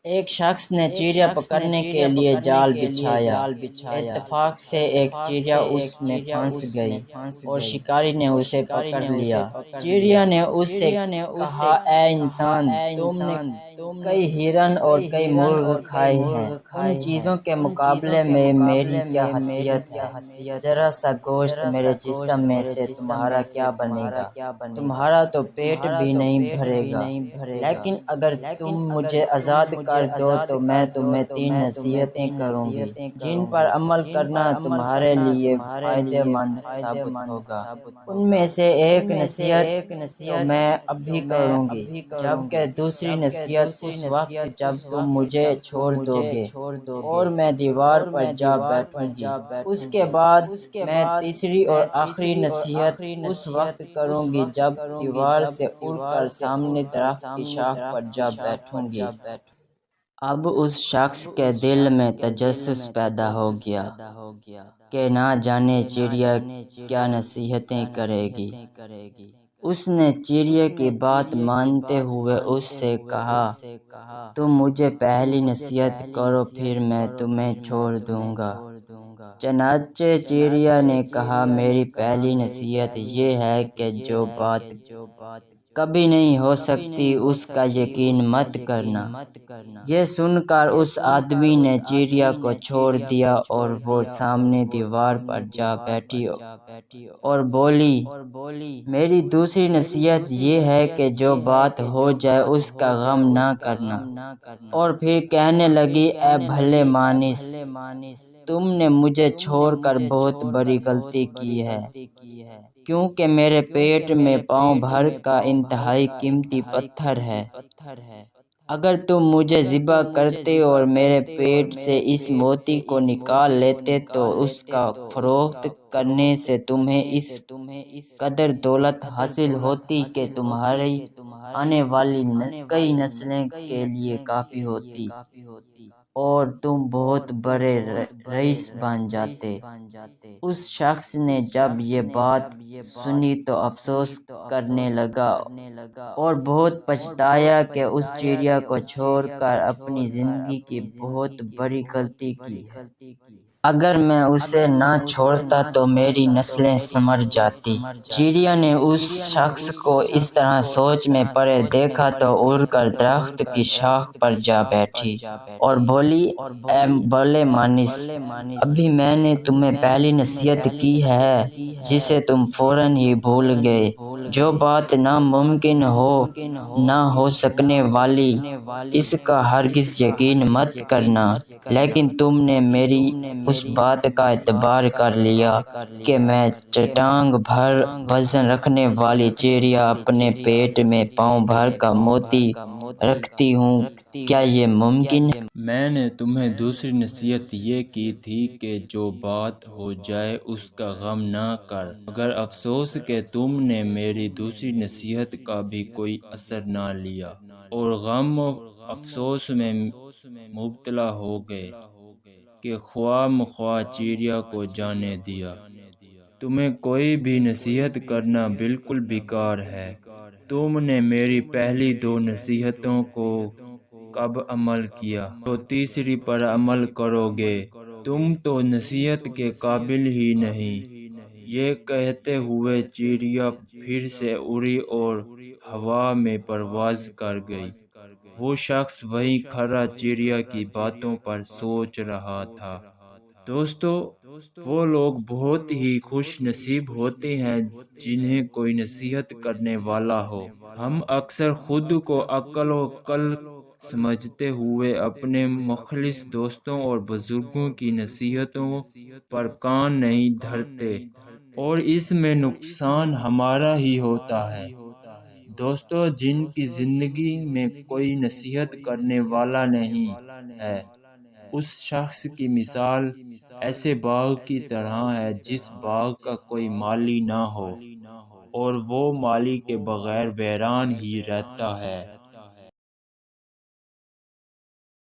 ایک شخص نے چڑیا پکڑنے کے لیے جال بچھایا۔ اتفاق سے ایک چڑیا اس میں پھنس گئی اور شکاری نے اسے پکڑ لیا۔ چڑیا نے اس سے کہا، اے انسان، تم نے کئی ہرن اور کئی مرغ کھائے ہیں، ان چیزوں کے مقابلے میں میری کیا حیثیت ہے؟ ذرا سا گوشت میرے جسم میں سے تمہارا کیا بنے گا؟ تمہارا تو پیٹ بھی نہیں بھرے گا۔ لیکن اگر تم مجھے آزاد کر دو تو میں تمہیں 3 نصیحتیں کروں گی جن پر عمل کرنا تمہارے لیے فائدہ مند ثابت ہوگا۔ ان میں سے ایک نصیحت تو میں ابھی کروں گی، جبکہ دوسری نصیحت اس وقت جب تم مجھے چھوڑ دو گے اور میں دیوار پر جا بیٹھوں گی۔ اس کے بعد میں تیسری اور آخری نصیحت اس وقت کروں گی جب دیوار سے اڑ کر سامنے درخت کی شاخ پر جا بیٹھوں گی۔ اب اس شخص کے دل میں تجسس پیدا ہو گیا کہ نہ جانے چڑیا کیا نصیحتیں کرے گی۔ اس نے چڑیا کی بات مانتے ہوئے اس سے کہا، تم مجھے پہلی نصیحت کرو پھر میں تمہیں چھوڑ دوں گا۔ چنانچہ چڑیا نے کہا، میری پہلی نصیحت یہ ہے کہ جو بات کبھی نہیں ہو سکتی اس کا یقین مت کرنا۔ یہ سن کر اس آدمی نے چڑیا کو چھوڑ دیا اور وہ سامنے دیوار پر جا بیٹھی اور بولی، میری دوسری نصیحت یہ ہے کہ جو بات ہو جائے اس کا غم نہ کرنا۔ اور پھر کہنے لگی، اے بھلے مانس، تم نے مجھے چھوڑ کر بہت بڑی غلطی کی ہے، کیونکہ میرے پیٹ میں پاؤں بھر کا انتہائی قیمتی پتھر ہے۔ اگر تم مجھے ذبح کرتے اور میرے پیٹ سے اس موتی کو نکال لیتے تو اس کا فروخت کرنے سے تمہیں اس قدر دولت حاصل ہوتی کہ تمہاری آنے والی کئی نسلیں کے لیے کافی ہوتی اور تم بہت بڑے رئیس بن جاتے۔ اس شخص نے جب یہ بات سنی تو افسوس کرنے لگا اور بہت پچھتایا کہ اس چڑیا کو چھوڑ کر اپنی زندگی کی بہت بڑی غلطی کی ہے۔ اگر میں اسے نہ چھوڑتا تو میری نسلیں سمر جاتی۔ چڑیا نے اس شخص کو اس طرح سوچ میں پڑے دیکھا تو اڑ کر درخت کی شاخ پر جا بیٹھی اور بولی، اے بھلے مانس، ابھی میں نے تمہیں پہلی نصیحت کی ہے جسے تم فوراً ہی بھول گئے۔ جو بات ناممکن ہو، نہ ہو سکنے والی، اس کا ہرگز یقین مت کرنا۔ لیکن تم نے میری اس بات کا اعتبار کر لیا کہ میں چٹان بھر وزن رکھنے والی چڑیا اپنے پیٹ میں پاؤں بھر کا موتی رکھتی ہوں۔ کیا یہ ممکن ہے؟ میں نے تمہیں دوسری نصیحت یہ کی تھی کہ جو بات ہو جائے اس کا غم نہ کر، مگر افسوس کہ تم نے میری دوسری نصیحت کا بھی کوئی اثر نہ لیا اور غم و افسوس میں مبتلا ہو گئے کہ خواہ مخواہ چڑیا کو جانے دیا۔ تمہیں کوئی بھی نصیحت کرنا بالکل بیکار ہے۔ تم نے میری پہلی 2 نصیحتوں کو کب عمل کیا تو تیسری پر عمل کرو گے؟ تم تو نصیحت کے قابل ہی نہیں۔ یہ کہتے ہوئے چڑیا پھر سے اڑی اور ہوا میں پرواز کر گئی۔ وہ شخص وہیں کھڑا چڑیا کی باتوں پر سوچ رہا تھا۔ دوستو، وہ لوگ بہت ہی خوش نصیب ہوتے ہیں جنہیں کوئی نصیحت کرنے والا ہو۔ ہم اکثر خود کو عقل و کل سمجھتے ہوئے اپنے مخلص دوستوں اور بزرگوں کی نصیحتوں پر کان نہیں دھرتے اور اس میں نقصان ہمارا ہی ہوتا ہے۔ دوستو، جن کی زندگی میں کوئی نصیحت کرنے والا نہیں ہے، اس شخص کی مثال ایسے باغ کی طرح ہے جس باغ کا کوئی مالی نہ ہو اور وہ مالی کے بغیر ویران ہی رہتا ہے۔